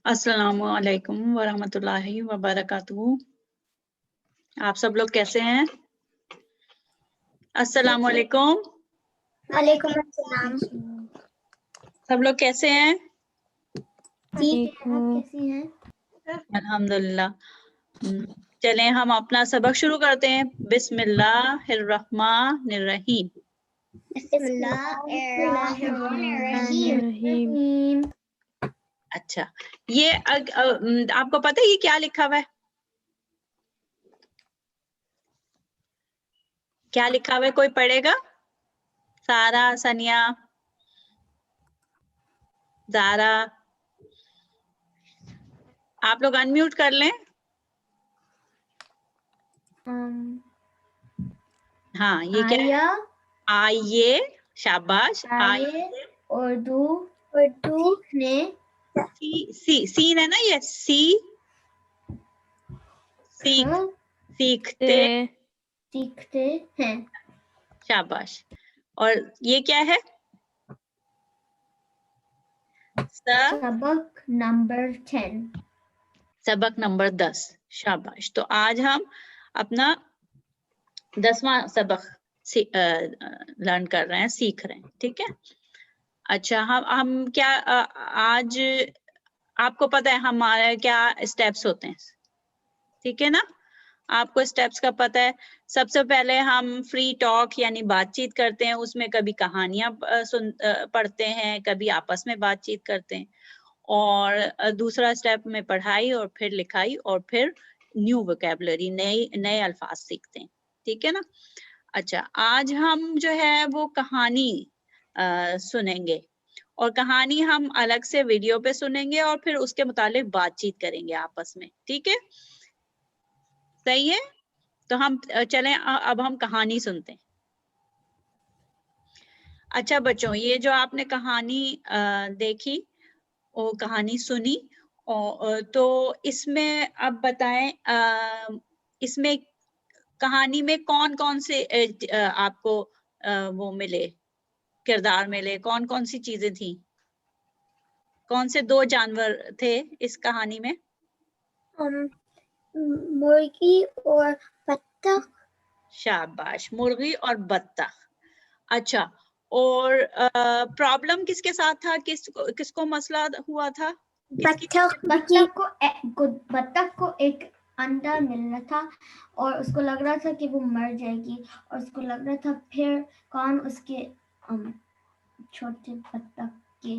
अस्सलामु अलैकुम वरहमतुल्लाहि वबरकातुहू। आप सब लोग कैसे हैं? अस्सलामु अलैकुम। वालेकुम अस्सलाम। सब लोग कैसे हैं? ठीक है, आप कैसी हैं? अल्हम्दुलिल्लाह। चलें हम अपना सबक शुरू करते हैं। बिस्मिल्लाहिर्रहमानिर्रहीम। बिस्मिल्लाहिर्रहमानिर्रहीम। अच्छा, ये आपको पता है ये क्या लिखा हुआ है? क्या लिखा हुआ है, कोई पढ़ेगा? सारा, सनिया, जारा, आप लोग अनम्यूट कर लें। हाँ, ये क्या है? आइए, शाबाश। आइए उर्दू ने सीन है ना, ये सीखते हैं। शाबाश। और ये क्या है? सबक नंबर 10। सबक नंबर 10। शाबाश। तो आज हम अपना 10वां सबक लर्न कर रहे हैं, सीख रहे हैं। ठीक है। अच्छा, हम क्या आज आपको पता है हमारे क्या स्टेप्स होते हैं? ठीक है ना, आपको स्टेप्स का पता है। सबसे पहले हम फ्री टॉक यानी बातचीत करते हैं, उसमें कभी कहानियां पढ़ते हैं, कभी आपस में बातचीत करते हैं। और दूसरा स्टेप में पढ़ाई और फिर लिखाई और फिर न्यू वोकैबुलरी, नए अल्फाज सीखते हैं। ठीक है ना। अच्छा, आज हम जो है वो कहानी सुनेंगे, और कहानी हम अलग से वीडियो पे सुनेंगे और फिर उसके मुतालिक बातचीत करेंगे आपस में। ठीक है, सही है। तो हम चलें, अब हम कहानी सुनते हैं। अच्छा बच्चों, ये जो आपने कहानी देखी और कहानी सुनी, और तो इसमें अब बताएं, इसमें कहानी में कौन कौन से आपको वो मिले, किरदार मिले, कौन कौन सी चीजें थी? कौन से 2 जानवर थे इस कहानी में? मुर्गी और बत्तख। शाबाश, मुर्गी और बत्तख। अच्छा, और प्रॉब्लम किसके साथ था? किसको मसला हुआ था? बत्तख को एक अंडा मिलना था और उसको लग रहा था कि वो मर जाएगी, और उसको लग रहा था फिर कौन उसके छोटे बत्तख के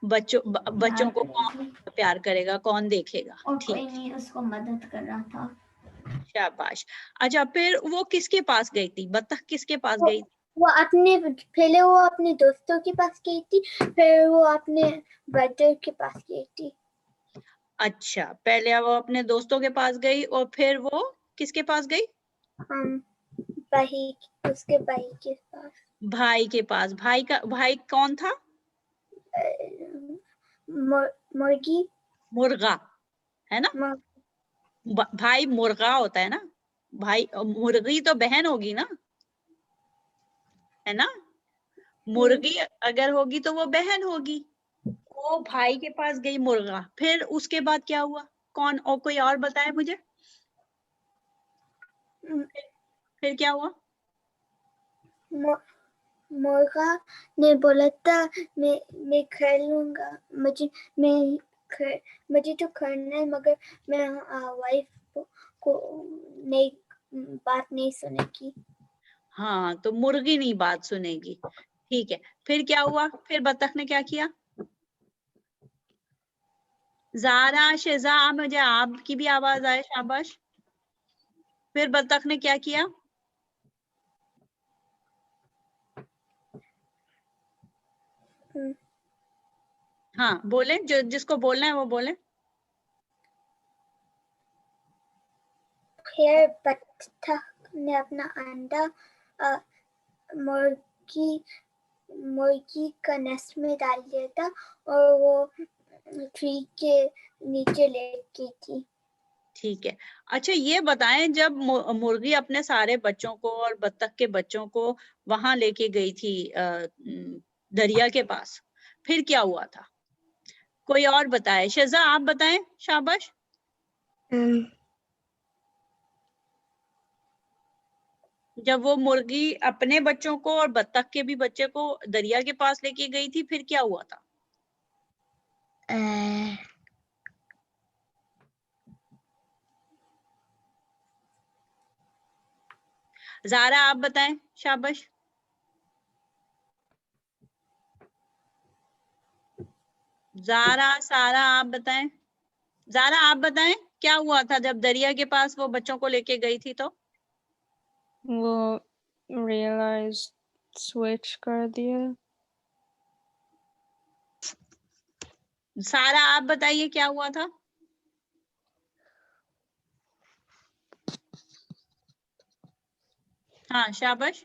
बच्चों को कौन प्यार करेगा, कौन देखेगा? और कोई नहीं उसको मदद कर रहा था। शाबाश। अच्छा, फिर वो किसके पास गई थी? बत्तख किसके पास गई थी? पहले वो अपने दोस्तों के पास गई थी, फिर वो अपने ब्रदर के पास गई थी। अच्छा, पहले वो अपने दोस्तों के पास गई और फिर वो किसके पास गई? उसके भाई के पास। भाई के पास। भाई कौन था? मुर्गी, मुर्गा, है ना। भाई मुर्गा होता है ना, भाई। मुर्गी तो बहन होगी ना, है ना। मुर्गी अगर होगी तो वो बहन होगी। वो भाई के पास गई मुर्गा, फिर उसके बाद क्या हुआ? कौन और कोई और बताए मुझे। फिर क्या हुआ? मुर्गा ने बोला था मैं कर लूंगा, मुझे तो करना है, मगर मैं वाइफ को नहीं बात नहीं सुनेगी। हाँ, तो मुर्गी नहीं बात सुनेगी। ठीक है, फिर क्या हुआ? फिर बत्तख ने क्या किया? ज़ारा, शेजा, मुझे आपकी भी आवाज आए, शाबाश। फिर बत्तख ने क्या किया? हाँ बोले, जिसको बोलना है वो बोले। फिर बत्तख ने अपना अंडा मुर्गी का नेस्ट में डाल दिया था और वो ट्री के नीचे लेट गई थी। ठीक है। अच्छा, ये बताएं, जब मुर्गी अपने सारे बच्चों को और बत्तख के बच्चों को वहां लेके गई थी दरिया के पास, फिर क्या हुआ था? कोई और बताए? शजा आप बताएं, शाबाश। जब वो मुर्गी अपने बच्चों को और बत्तख के भी बच्चे को दरिया के पास लेके गई थी, फिर क्या हुआ था? ज़ारा आप बताएं, शाबाश। ज़ारा, सारा आप बताएं। ज़ारा आप बताएं, क्या हुआ था जब दरिया के पास वो बच्चों को लेके गई थी तो? वो रियलाइज स्विच कर दिया। सारा आप बताइए क्या हुआ था? हाँ शाबाश।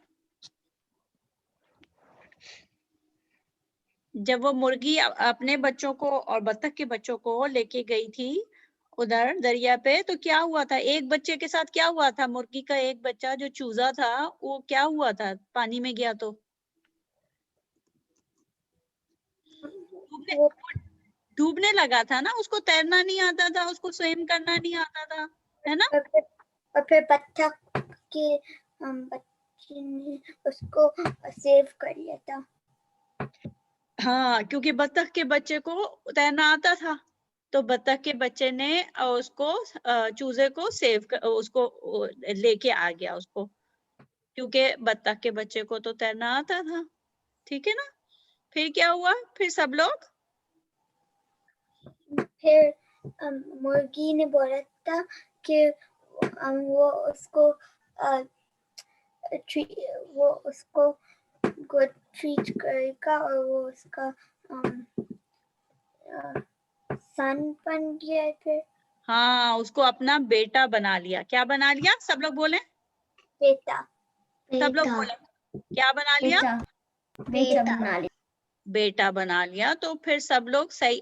जब वो मुर्गी अपने बच्चों को और बत्तख के बच्चों को लेके गई थी उधर दरिया पे, तो क्या हुआ था? एक बच्चे के साथ क्या हुआ था? मुर्गी का एक बच्चा जो चूजा था, वो क्या हुआ था पानी में गया तो? वो डूबने लगा था ना, उसको तैरना नहीं आता था, उसको स्विम करना नहीं आता था, है ना? और फिर बत्तख के बच्चे ने उसको सेव कर लिया था। हाँ, क्योंकि बत्तख के बच्चे को तैरना आता था, तो बत्तख के बच्चे ने उसको चूजे को उसको लेके आ गया उसको, क्योंकि बत्तख के बच्चे को तो तैरना आता था। ठीक है ना? फिर क्या हुआ? फिर सब लोग फिर मुर्गी ने बोला था कि वो उसको वो उसको गुड ट्रीट करेगा और वो उसका सन बन गया। फिर हाँ, उसको अपना बेटा बना लिया। क्या बना लिया? सब लोग बोले, बेटा सब लोग बोले, क्या बना लिया? बेटा बना लिया। बेटा बना लिया। तो फिर सब लोग सही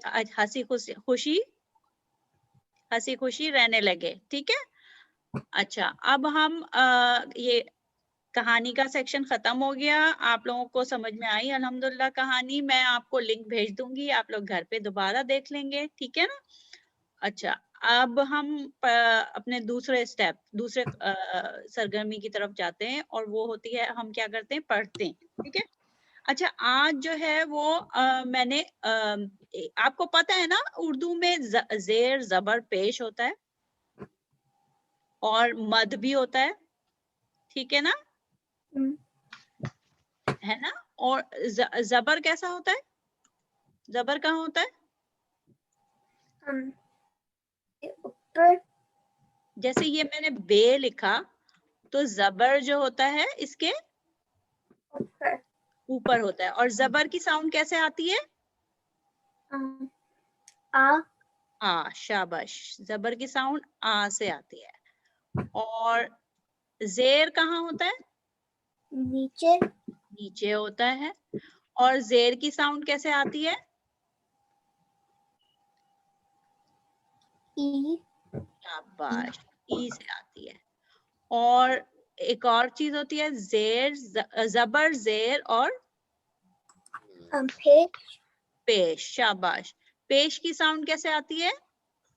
हंसी खुशी रहने लगे। ठीक है। अच्छा, अब हम ये कहानी का सेक्शन खत्म हो गया। आप लोगों को समझ में आई अल्हम्दुलिल्लाह कहानी। मैं आपको लिंक भेज दूंगी, आप लोग घर पे दोबारा देख लेंगे। ठीक है ना? अच्छा, अब हम अपने दूसरे सरगर्मी की तरफ जाते हैं, और वो होती है, हम क्या करते हैं? पढ़ते हैं। ठीक है। अच्छा, आज जो है वो मैंने आपको पता है ना, उर्दू में जेर जबर पेश होता है और मद भी होता है। ठीक है ना? है ना? और जबर कैसा होता है? जबर कहाँ होता है? ऊपर। जैसे ये मैंने बे लिखा, तो जबर जो होता है इसके ऊपर होता है। और जबर की साउंड कैसे आती है? आ। शाबाश, जबर की साउंड आ से आती है। और जेर कहाँ होता है? नीचे। नीचे होता है। और जेर की साउंड कैसे आती है? ई। शाबाश, ई से आती है। और एक और चीज होती है, जेर, जबर, जेर और पेश। पेश। शाबाश, पेश की साउंड कैसे आती है?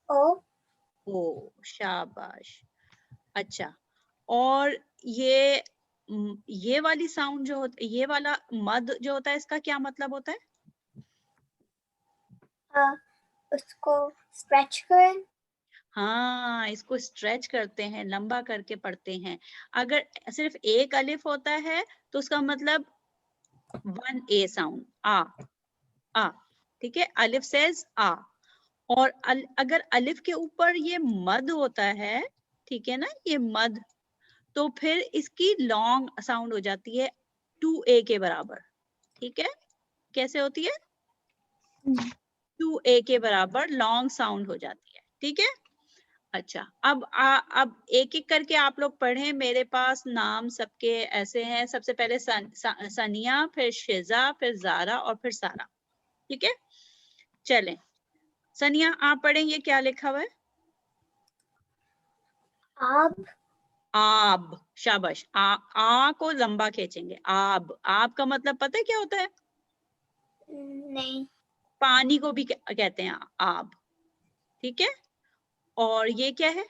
ओ। ओ। शाबाश। अच्छा, और ये वाली साउंड जो होता है, ये वाला मद जो होता है, इसका क्या मतलब होता है? उसको स्ट्रेच कर। हाँ, इसको स्ट्रेच करते हैं, लंबा करके पढ़ते हैं। अगर सिर्फ एक अलिफ होता है तो उसका मतलब 1 A साउंड, आ। ठीक है, अलिफ सेज आ। और अगर अलिफ के ऊपर ये मद होता है, ठीक है ना, ये मद, तो फिर इसकी लॉन्ग साउंड हो जाती है 2A के बराबर। ठीक है, कैसे होती है? 2A के बराबर लॉन्ग साउंड हो जाती है। ठीक है। अच्छा, अब एक एक करके आप लोग पढ़ें। मेरे पास नाम सबके ऐसे हैं, सबसे पहले सनिया, फिर शेजा, फिर जारा और फिर सारा। ठीक है, चलें। सनिया आप पढ़ें, ये क्या लिखा हुआ है? आब। शाबाश, आ को लंबा खींचेंगे, आब। आब का मतलब पता है क्या होता है? नहीं। पानी को भी कहते हैं आब, ठीक है। और ये क्या है?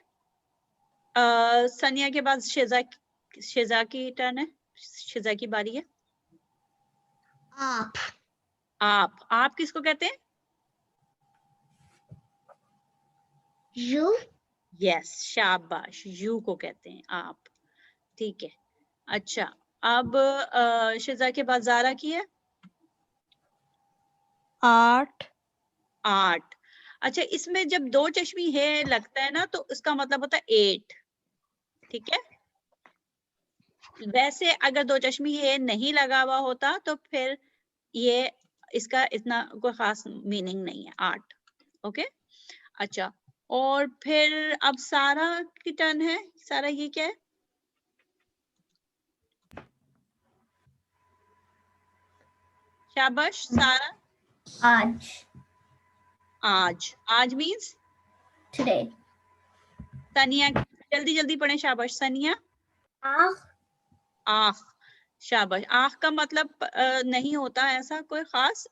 सनिया के बाद शिजा की टर्न है, शिजा की बारी है। आप किसको कहते हैं? यू। यस, शाबाश, यू को कहते हैं आप, ठीक है। अच्छा, अब शिजा के बाद जारा की है। 8 8। अच्छा, इसमें जब 2 चश्मी है लगता है ना, तो इसका मतलब होता है 8, ठीक है। वैसे अगर 2 चश्मी है नहीं लगा हुआ होता तो फिर ये इसका इतना कोई खास मीनिंग नहीं है, 8, ओके। अच्छा, और फिर अब सारा की टर्न है। सारा, ये क्या है? शाबाश सारा। आज। आज मीन्स टुडे। सनिया, जल्दी जल्दी पढ़े, शाबाश सनिया। आख, शाबाश। आख का मतलब नहीं होता ऐसा कोई खास,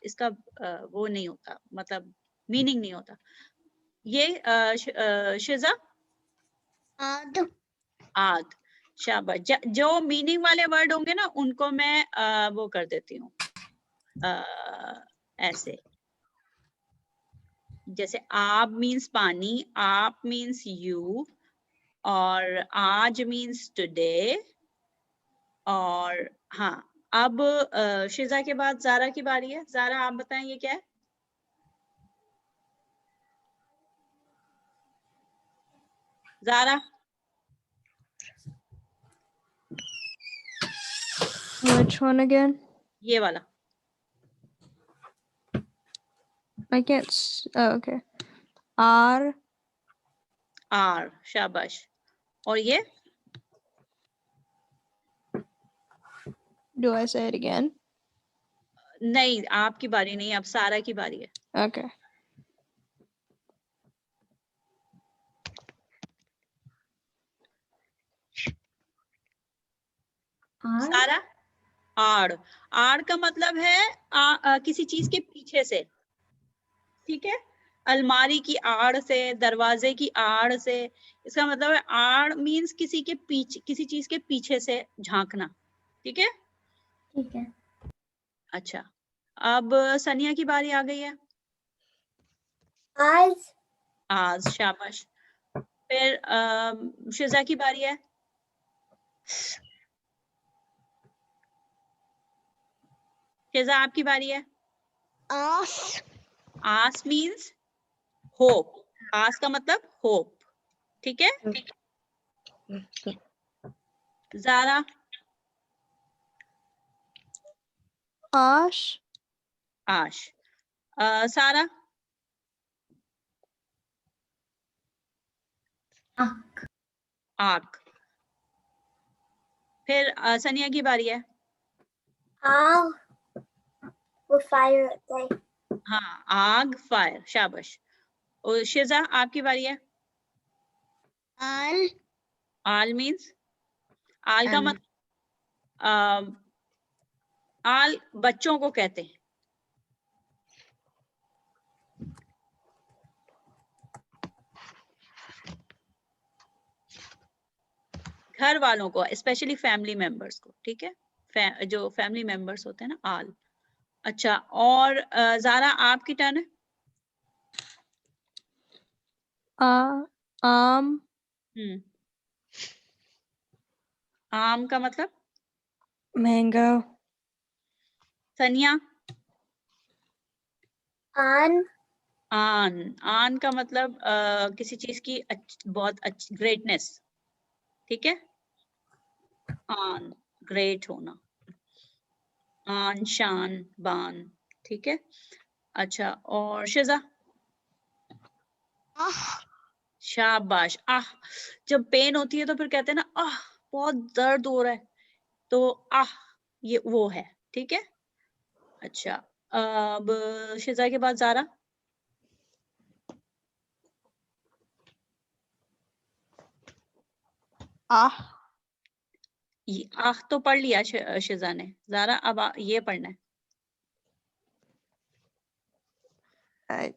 इसका वो नहीं होता, मतलब मीनिंग नहीं होता। ये शिजा, आद। आद, शाबाश। जो मीनिंग वाले वर्ड होंगे ना उनको मैं वो कर देती हूँ ऐसे, जैसे आप मीन्स पानी, आप मीन्स यू, और आज मीन्स टुडे। और हाँ, अब शिजा के बाद जारा की बारी है। जारा, आप बताएं ये क्या है? जारा, which one again? ये वाला। I can't oh, okay. R R, शाबाश। और ये do I say it again? नहीं, आपकी बारी नहीं, अब सारा की बारी है। Okay. सारा, आड़। आड़ का मतलब है किसी चीज के पीछे से, ठीक है। अलमारी की आड़ से, दरवाजे की आड़ से, इसका मतलब है आड़ मीन्स किसी के पीछे, किसी चीज के पीछे से झांकना, ठीक है। ठीक है। अच्छा, अब सनिया की बारी आ गई है। आज। आज, शाबाश। फिर शिजा की बारी है। शिजा, आपकी बारी है। आस। आस मीन्स होप, आस का मतलब होप, ठीक है। जारा, Ash आश। सारा, आख। आग। फिर सनिया की बारी है। आग। वो फायर होता है। हाँ, आग, फायर, शाबाश। और शिजा, आपकी बारी है। आल। आल मीन्स, आल का मतलब आल बच्चों को कहते हैं, घर वालों को, स्पेशली फैमिली मेंबर्स को, ठीक है। जो फैमिली मेंबर्स होते हैं ना, आल। अच्छा, और जारा, आपकी टर्न है। आम आम का मतलब mango सनिया। आन। आन, आन का मतलब किसी चीज की बहुत अच्छी ग्रेटनेस, ठीक है। आन, ग्रेट होना। आन, शान, बान, ठीक है। अच्छा, और शिजा। शाबाश, आह। जब पेन होती है तो फिर कहते हैं ना, आह बहुत दर्द हो रहा है, तो आह, ये वो है, ठीक है। अच्छा, अब शिजा के बाद जारा। ah ये आह तो पढ़ लिया शिजा ने। जारा, अब ये पढ़ना है। I,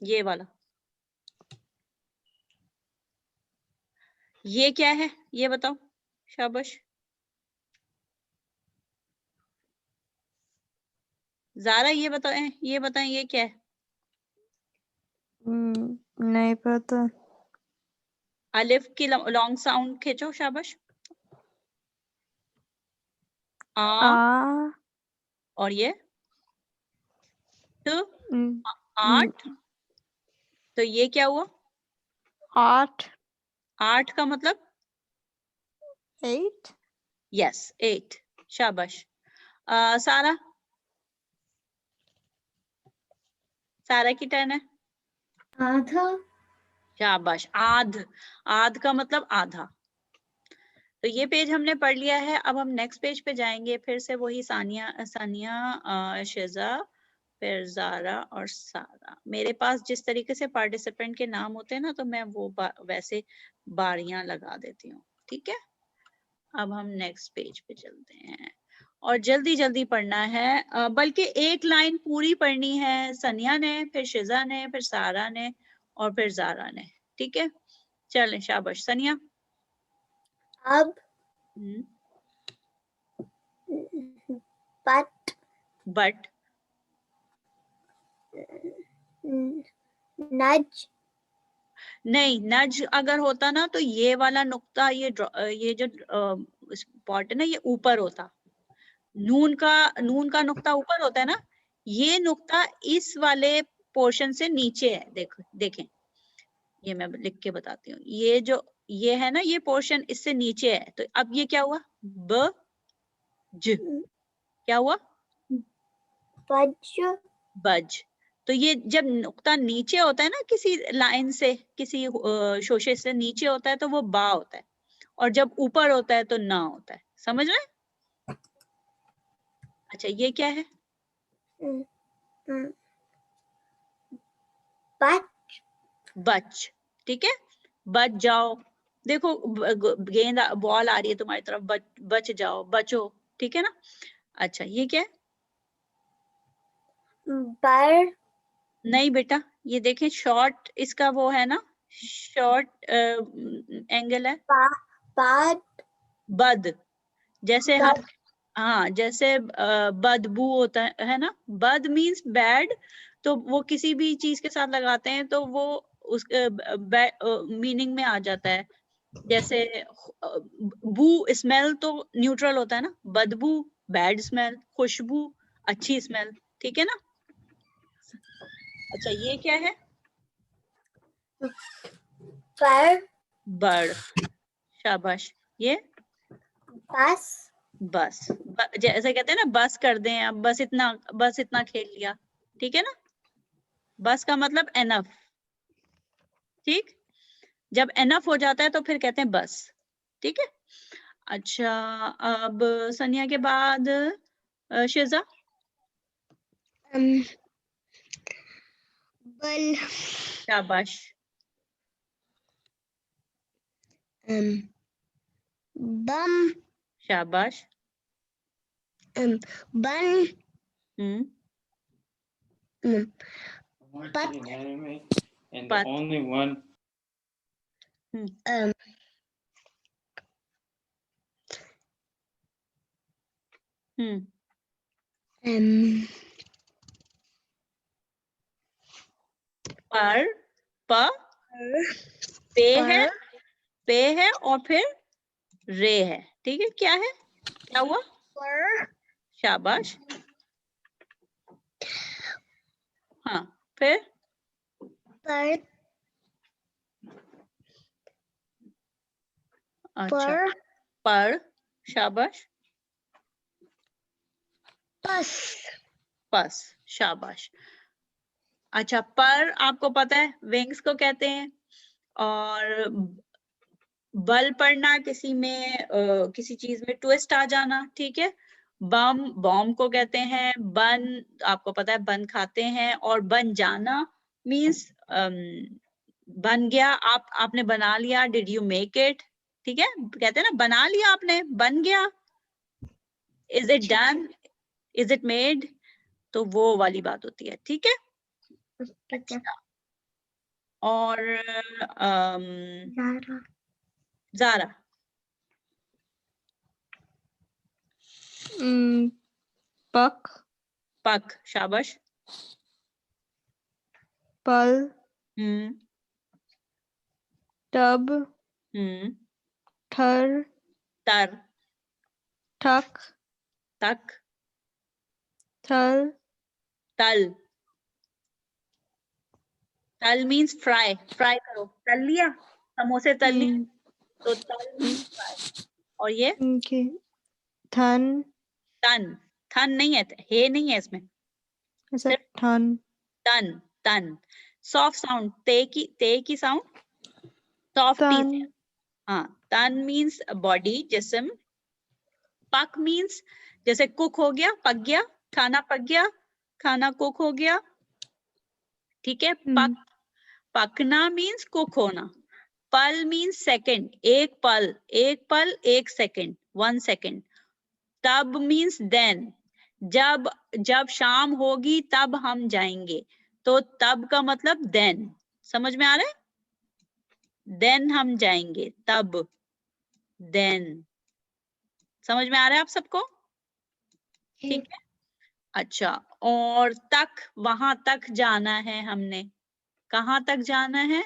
ये वाला, ये क्या है ये बताओ, शाबाश। ज़ारा ये बताएं, ये बताएं ये क्या है? नहीं पता। अलिफ की लॉन्ग साउंड खींचो, शाबाश। आ और ये तो mm, 8, तो ये क्या हुआ? 8 8 का मतलब 8 यस 8, शाबाश। सारा, सारा की टर्न है। आधा, शाबाश, आध, आध का मतलब आधा। तो ये पेज हमने पढ़ लिया है। अब हम नेक्स्ट पेज पे जाएंगे, फिर से वही सानिया, शेजा, फिर ज़ारा और सारा। मेरे पास जिस तरीके से पार्टिसिपेंट के नाम होते हैं ना, तो मैं वो वैसे बारियां लगा देती हूँ, ठीक है। अब हम नेक्स्ट पेज पे चलते हैं और जल्दी जल्दी पढ़ना है, बल्कि एक लाइन पूरी पढ़नी है। सनिया ने, फिर शिजा ने, फिर सारा ने और फिर ज़ारा ने, ठीक है। चलें, शाबाश सनिया। अब, बट, बट, नज, नहीं, नज अगर होता ना तो ये वाला नुक्ता, ये जो स्पॉट है ना, ये ऊपर होता। नून का नुक्ता ऊपर होता है ना, ये नुक्ता इस वाले पोर्शन से नीचे है। देखो देखें, ये मैं लिख के बताती हूँ। ये जो ये है ना, ये पोर्शन इससे नीचे है। तो अब ये क्या हुआ? ब ज, क्या हुआ? बज, बज। तो ये जब नुक्ता नीचे होता है ना, किसी लाइन से, किसी शोशे से नीचे होता है तो वो बा होता है, और जब ऊपर होता है तो ना होता है। समझ रहे हैं? अच्छा, ये क्या है? बच, बच, ठीक है। बच जाओ। देखो गेंद, बॉल आ रही है तुम्हारी तरफ, बच जाओ, बचो, ठीक है ना। अच्छा, ये क्या है? बर, नहीं बेटा, ये देखें, शॉर्ट इसका वो है ना, शॉर्ट एंगल है। बाद, बद, जैसे हम, हाँ, जैसे बदबू होता है ना, बद मीन्स बैड। तो वो किसी भी चीज के साथ लगाते हैं तो वो उस मीनिंग में आ जाता है। जैसे बू, स्मेल तो न्यूट्रल होता है ना, बदबू बैड स्मेल, खुशबू अच्छी स्मेल, ठीक है ना। अच्छा, ये क्या है? पर, बर्ड, शाबाश। ये बस, बस, जैसे कहते हैं ना, बस कर दें, अब बस इतना खेल लिया, ठीक है ना। बस का मतलब एनफ, ठीक। जब एनफ हो जाता है तो फिर कहते हैं बस, ठीक है। अच्छा, अब सनिया के बाद शिजा। बल, शाबाश, बम, शाबाश। बन, Watching an anime, and But- the only one. पर, प, पे है और फिर रे है, ठीक है। क्या है? क्या हुआ? पर, शाबाश। हाँ, फिर पर, अच्छा, पर, शाबाश। बस, बस, शाबाश। अच्छा, पर आपको पता है विंग्स को कहते हैं, और बल पड़ना, किसी में किसी चीज में ट्विस्ट आ जाना, ठीक है। बम, बॉम्ब को कहते हैं। बन, आपको पता है बन खाते हैं। और बन जाना मीन्स बन गया, आपने बना लिया, डिड यू मेक इट, ठीक है। कहते हैं ना, बना लिया आपने, बन गया। Is it done, is it made. तो वो वाली बात होती है, ठीक है। ठीक है। अच्छा, और ज़ारा। ज़ारा। पक, पक, शाबाश। पल, हम्म टब, हम्म ठर, तर, ठक, तक, थल, तल। तल मीन्स फ्राई, फ्राई करो, तल लिया, समोसे तल लिए, तो तल मीन्स फ्राई। और ये थन, तन, थन नहीं है, हे नहीं है इसमें, ऐसा सिर्फ ठन, तन, तन। सॉफ्ट साउंड, ते की साउंड सॉफ्ट टी तन, से। हाँ, तन मीन्स बॉडी, जिस्म। पक मीन्स जैसे कुक हो गया, पक गया, खाना पक गया, खाना कुक हो गया, ठीक है। पक, पकना मीन्स कुक होना। पल मीन्स सेकंड, एक पल, एक पल, एक सेकंड, 1 सेकंड। तब मीन्स देन, जब, जब शाम होगी तब हम जाएंगे, तो तब का मतलब देन। समझ में आ रहा है? देन हम जाएंगे, तब, देन। समझ में आ रहा है आप सबको? ठीक है। अच्छा, और तक, वहां तक जाना है हमने। कहाँ तक जाना है?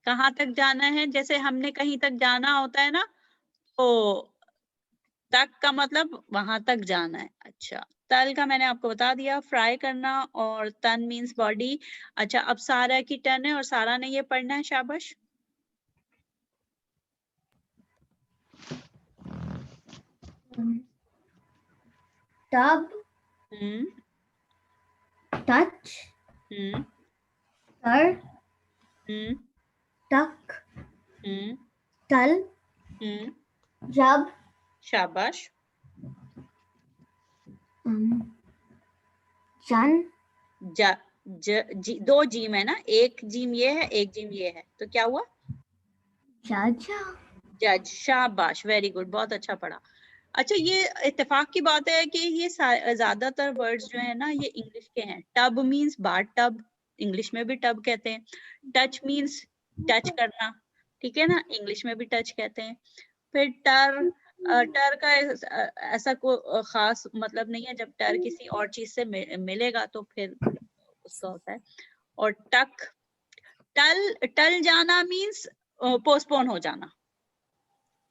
कहाँ तक जाना है? जैसे हमने कहीं तक जाना होता है ना, तो तक का मतलब वहां तक जाना है। अच्छा, तल का मैंने आपको बता दिया, फ्राई करना, और तन मीन्स बॉडी। अच्छा, अब सारा की टर्न है और सारा ने ये पढ़ना है, शाबाश। टब, हम्म टच, हम्म कर, हम्म टक, हम्म तल, हम्म रब, शाबाश। जन, ज, दो जीम है ना, एक जीम ये है, एक जीम ये है, तो क्या हुआ? जज, जज, शाबाश, वेरी गुड, बहुत अच्छा पढ़ा। अच्छा, ये इत्तेफाक की बात है कि ये ज्यादातर वर्ड्स जो है ना, ये इंग्लिश के हैं। Tub means bath tub, English में भी टब कहते हैं। टच मीन्स टच करना, ठीक है ना, इंग्लिश में भी टच कहते हैं। फिर टर, टर का ऐसा कोई खास मतलब नहीं है, जब टर किसी और चीज से मिलेगा तो फिर उसका होता है। और टक, टल, टल जाना मीन्स पोस्टपोन हो जाना,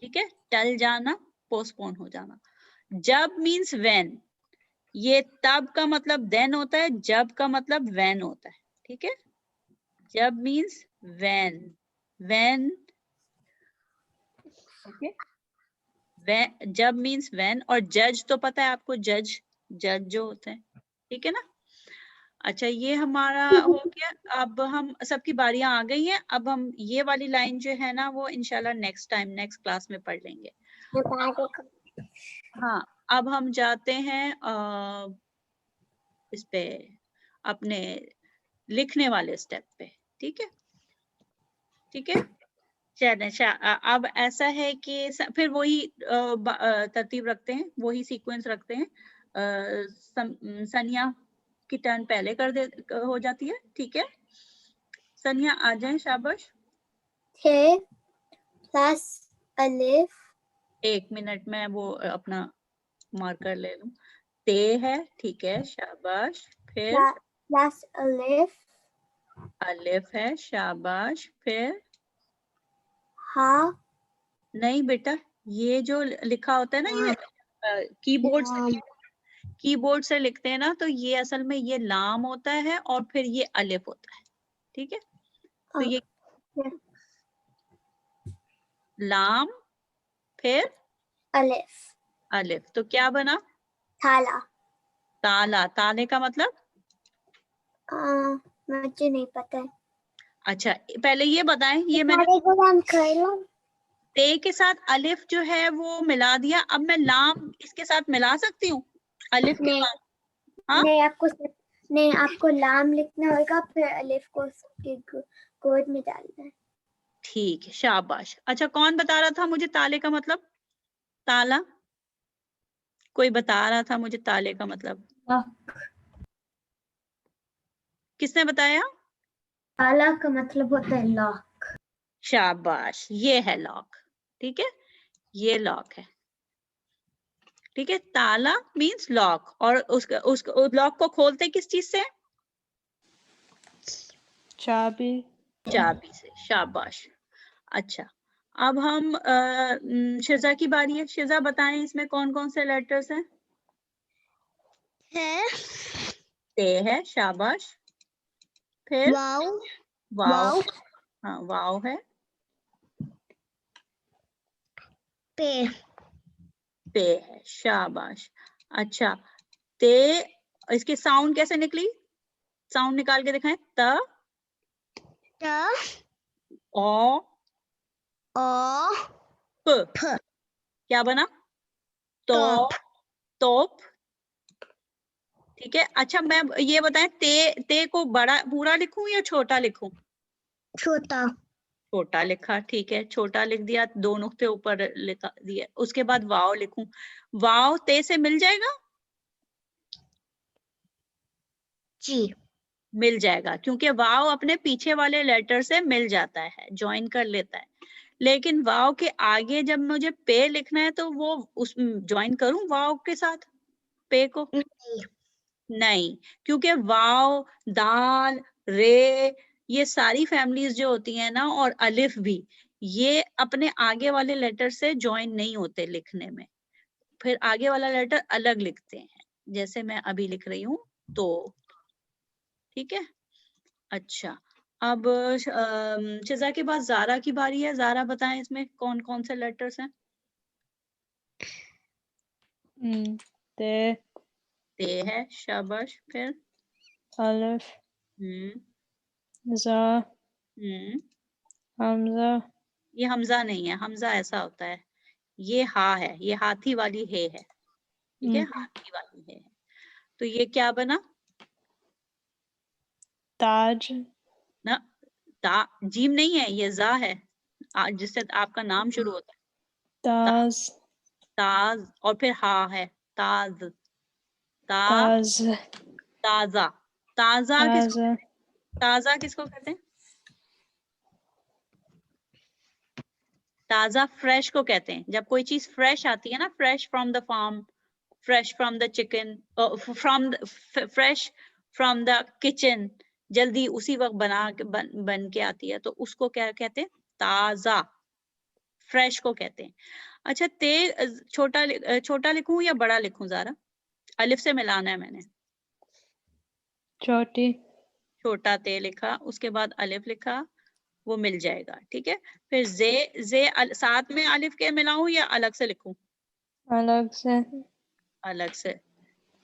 ठीक है, टल जाना, पोस्टपोन हो जाना। जब मीन्स व्हेन, ये तब का मतलब देन होता है, जब का मतलब व्हेन होता है, ठीक है। जब मीन्स व्हेन, व्हेन, ओके। जब मीन्स व्हेन, और जज तो पता है आपको, जज, जज जो होते हैं, ठीक है ना। अच्छा, ये हमारा हो गया। अब हम सबकी बारियां आ गई हैं, अब हम ये वाली लाइन जो है ना, वो इंशाल्लाह नेक्स्ट टाइम, नेक्स्ट क्लास में पढ़ लेंगे। हाँ, अब हम जाते हैं इस पे, अपने लिखने वाले स्टेप पे, ठीक है, ठीक है। चलें, अब ऐसा है कि फिर वही तरतीब रखते हैं, वही सीक्वेंस रखते हैं। सनिया की टर्न पहले कर दे, हो जाती है, ठीक है। सनिया आ जाए, शाबाश। थे प्लस अलिफ, 1 मिनट में वो अपना मार्कर ले लूं। ते है, ठीक है, शाबाश। फिर प्लस अलिफ, अलिफ है, शाबाश। फिर हा, नहीं बेटा, ये जो लिखा होता है ना, ये कीबोर्ड से, कीबोर्ड से लिखते हैं ना, तो ये असल में ये लाम होता है और फिर ये अलिफ होता है, ठीक है। तो ये लाम, फिर अलिफ, अलिफ, तो क्या बना? थाला। ताला, ताले का मतलब? मुझे नहीं पता है। अच्छा, पहले ये बताएं, ये मैंने ते के साथ अलिफ जो है वो मिला दिया, अब मैं लाम इसके साथ मिला सकती हूँ अलिफ के बाद? हाँ, नहीं, आपको लाम लिखना होगा, फिर अलिफ को उसके गोद में डालना है। ठीक है, शाबाश। अच्छा, कौन बता रहा था मुझे ताले का मतलब? ताला, कोई बता रहा था मुझे ताले का मतलब, लॉक। किसने बताया? ताला का मतलब होता है लॉक। शाबाश, ये है लॉक। ठीक है, ये लॉक है। ठीक है, ताला मीन्स लॉक, और उस लॉक को खोलते किस चीज से? चाबी। चाबी से। शाबाश। अच्छा, अब हम शिजा की बारी है। शिजा बताएं इसमें कौन कौन से लेटर्स हैं? है ते है, शाबाश। फिर वाव वाव, वाव हाँ वाव है। पे पे है, शाबाश। अच्छा, ते, इसकी साउंड कैसे निकली? साउंड निकाल के दिखाएं। त, ट ओ, ओ प, फ क्या बना? तो, टॉप तोप। ठीक है, अच्छा मैं ये बताएं, ते को बड़ा पूरा लिखूं या छोटा लिखूं? छोटा छोटा लिखा, ठीक है, छोटा लिख दिया, दो नुक्ते ऊपर लिखा दिया। उसके बाद वाव लिखूं, वाव ते से मिल जाएगा? जी मिल जाएगा, क्योंकि वाव अपने पीछे वाले लेटर से मिल जाता है, ज्वाइन कर लेता है। लेकिन वाव के आगे जब मुझे पे लिखना है तो वो उस ज्वाइन करूं वाव के साथ पे को? नहीं नहीं, क्योंकि वाव, दाल, रे, ये सारी फैमिलीज जो होती हैं ना, और अलिफ भी, ये अपने आगे वाले लेटर से ज्वाइन नहीं होते लिखने में, फिर आगे वाला लेटर अलग लिखते हैं, जैसे मैं अभी लिख रही हूँ तो। ठीक है, अच्छा, अब शिजा के बाद जारा की बारी है। जारा बताएं इसमें कौन कौन से लेटर्स हैं? ते, ते है, शाबाश। फिर अलिफ, हम्म, जा, हमजा, ये हमजा नहीं है, हमजा ऐसा होता है, ये हा है, ये हाथी वाली है। ठीक है, हाथी वाली है। तो ये क्या बना? ताज, ना, ता, जीम नहीं है, ये जा है, जिससे आपका नाम शुरू होता है। ताज, ताज, और फिर हा है, ताज, ता, ताज, ताजा। ताजा किसको, ताजा, ताजा किसको कहते हैं? ताजा फ्रेश को कहते हैं। जब कोई चीज फ्रेश आती है ना, fresh from the farm, fresh from the chicken, fresh from the kitchen, जल्दी उसी वक्त बन के आती है, तो उसको क्या कहते हैं? ताजा, फ्रेश को कहते हैं। अच्छा, छोटा लिखूं या बड़ा लिखूं जरा? अलिफ से मिलाना है मैंने। छोटी, छोटा ते लिखा, उसके बाद अलिफ लिखा, वो मिल जाएगा। ठीक है, फिर जे साथ में अलिफ के मिलाऊं या अलग से लिखूं? अलग से, अलग से,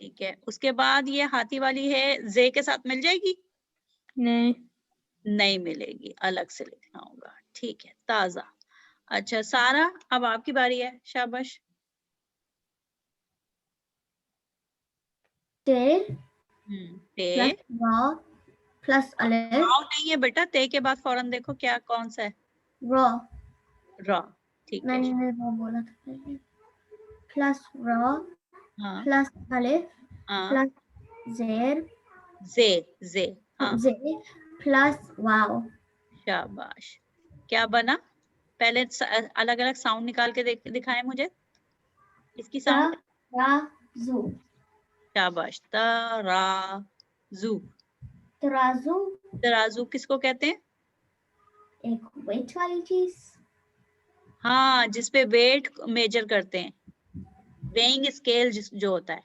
ठीक है। उसके बाद ये हाथी वाली है, जे के साथ मिल जाएगी? नहीं, नहीं मिलेगी, अलग से लिखना होगा। ठीक है, ताजा। अच्छा सारा, अब आपकी बारी है, शाबाश। ते ते, प्लस रॉ प्लस अलिफ वाव नहीं है बेटा, ते के बाद फौरन देखो क्या कौन सा है? रॉ। रॉ, ठीक है। मैंने रॉ बोला था पहले। प्लस रॉ हाँ प्लस अलिफ हाँ, प्लस जेर जे, हाँ, जे प्लस वाव। शाबाश। क्या बना? पहले अलग अलग साउंड निकाल के दिखाएं मुझे, इसकी साउंड। तराजू। शाबाश, तराजू। तराजू तराजू किसको कहते हैं? एक वेट वाली चीज। हाँ, जिसपे वेट मेजर करते हैं, वेइंग स्केल जो होता है,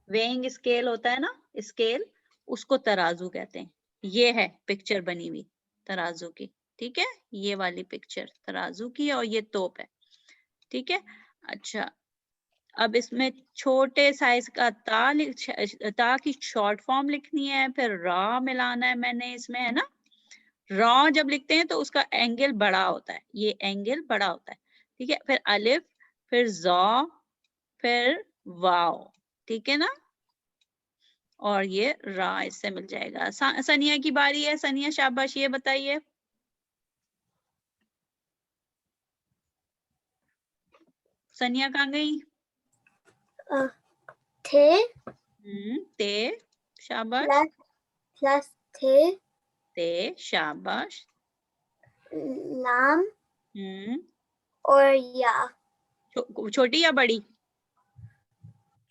वेइंग स्केल होता है ना, स्केल, उसको तराजू कहते हैं। ये है पिक्चर बनी हुई तराजू की। ठीक है, ये वाली पिक्चर तराजू की है, और ये तोप है। ठीक है, अच्छा, अब इसमें छोटे साइज का ता की शॉर्ट फॉर्म लिखनी है, फिर रॉ मिलाना है मैंने इसमें, है ना। रॉ जब लिखते हैं तो उसका एंगल बड़ा होता है, ये एंगल बड़ा होता है। ठीक है, फिर अलिफ, फिर जॉ, फिर वाव। ठीक है ना, और ये रा इससे मिल जाएगा। सनिया की बारी है। सनिया, शाबाश, ये बताइए। सनिया कहाँ गई? थे ते, शाबाश। प्लस प्लस थे ते, शाबाश। लाम हम्म, और या छोटी या बड़ी?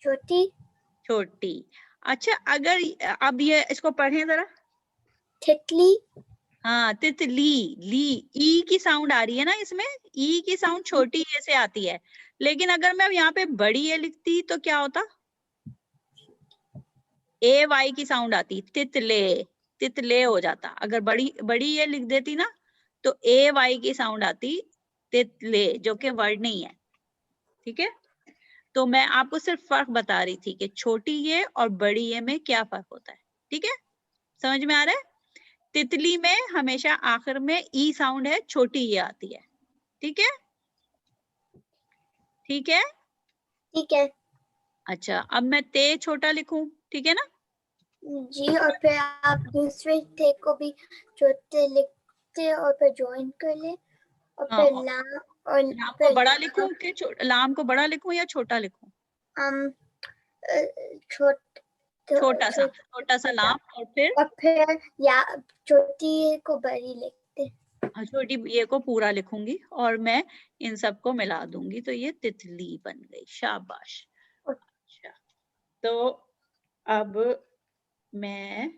छोटी छोटी। अच्छा, अगर अब ये इसको पढ़ें जरा। तितली हाँ, तितली, ली, ई की साउंड आ रही है ना इसमें, ई की साउंड छोटी ए से आती है, लेकिन अगर मैं यहाँ पे बड़ी ए लिखती तो क्या होता? ए वाई की साउंड आती, तितले, तितले हो जाता। अगर बड़ी बड़ी ए लिख देती ना तो ए वाई की साउंड आती, तितले, जो कि वर्ड नहीं है। ठीक है, तो मैं आपको सिर्फ फर्क बता रही थी कि छोटी ये और बड़ी ये में क्या फर्क होता है। ठीक है, समझ में आ रहा है? तितली में हमेशा आखिर में ई साउंड है, छोटी ये आती है। ठीक है, ठीक है। ठीक है अच्छा, अब मैं ते छोटा लिखूं, ठीक है ना? जी, और फिर आप दूसरे थे को भी छोटे लिखते और फिर ज्वाइन कर ले और हाँ, फिर और लाम और लाम को फिर बड़ा लिखूं कि लाम को बड़ा लिखूं या छोटा लिखूं? छोटा सा लाम, और फिर या छोटी को बड़ी लिखते। छोटी ये को पूरा लिखूंगी और मैं इन सबको मिला दूंगी तो ये तितली बन गई। शाबाश। अच्छा, तो अब मैं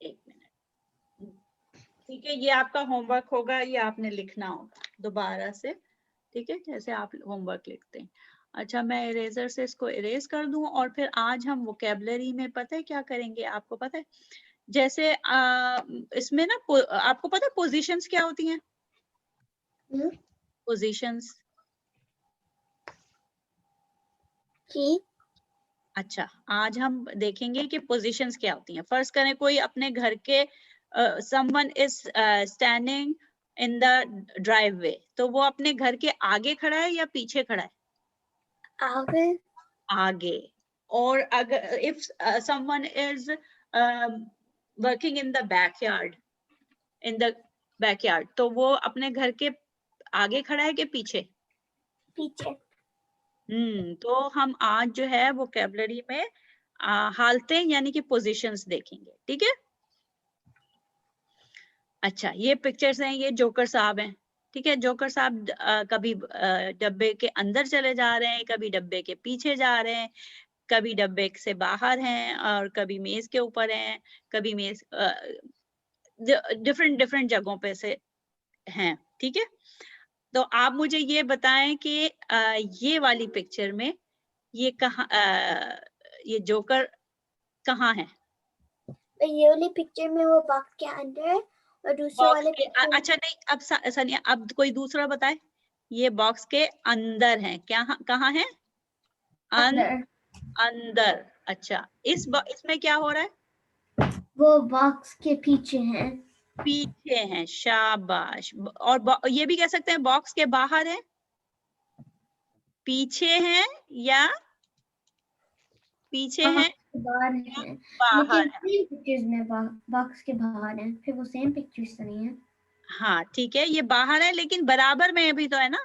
एक मिनट, ठीक है, ये आपका होमवर्क होगा, ये आपने लिखना होगा दोबारा से। ठीक है, जैसे आप होमवर्क लिखते हैं। अच्छा, मैं इरेजर से इसको इरेज कर दूं और फिर आज हम वोकेबलरी में पता है क्या करेंगे? आपको पता है जैसे इसमें ना आपको पता है पोजीशंस क्या होती हैं? पोजीशंस। जी अच्छा, आज हम देखेंगे कि पोजीशंस क्या होती हैं। फर्ज करें कोई अपने घर के someone is standing in the driveway, तो वो अपने घर के आगे खड़ा है या पीछे खड़ा है? आगे आगे। और अगर if someone is working in the backyard, in the backyard, तो वो अपने घर के आगे खड़ा है कि पीछे? पीछे। तो हम आज जो है वोकेबलरी में हालतें यानी कि पोजीशंस देखेंगे। ठीक है, अच्छा, ये पिक्चर्स हैं, ये जोकर साहब हैं। ठीक है, जोकर साहब कभी डब्बे के अंदर चले जा रहे हैं, कभी डब्बे के पीछे जा रहे हैं, कभी डब्बे से बाहर हैं और कभी मेज के ऊपर हैं, कभी मेज डिफरेंट डिफरेंट जगहों पे से हैं। ठीक है, तो आप मुझे ये बताएं कि ये वाली पिक्चर में ये कहाँ ये जोकर कहाँ है? ये वाली पिक्चर में वो बॉक्स के अंदर है और दूसरे बॉक्स वाले के अच्छा नहीं, अब सनिया अब कोई दूसरा बताए। ये बॉक्स के अंदर है, क्या कहाँ है? अंदर। अंदर। अच्छा, इसमें क्या हो रहा है? वो बॉक्स के पीछे है। पीछे हैं, शाबाश। और ये भी कह सकते हैं बॉक्स के बाहर है, पीछे हैं या पीछे हैं बाहर है, बाहर लेकिन है। सेम पिक्चर्स में बॉक्स के बाहर है, फिर वो सेम पिक्चर्स तो नहीं है। हाँ ठीक है, ये बाहर है लेकिन बराबर में भी तो है ना,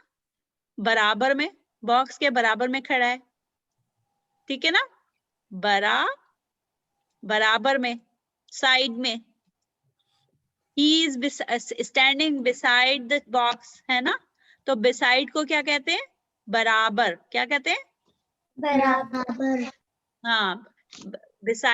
बराबर में, बॉक्स के बराबर में खड़ा है। ठीक है ना, बराबर में, साइड में। He is standing beside the box, है ना? तो beside को क्या कहते हैं? बराबर। क्या कहते हैं? बराबर। हाँ, beside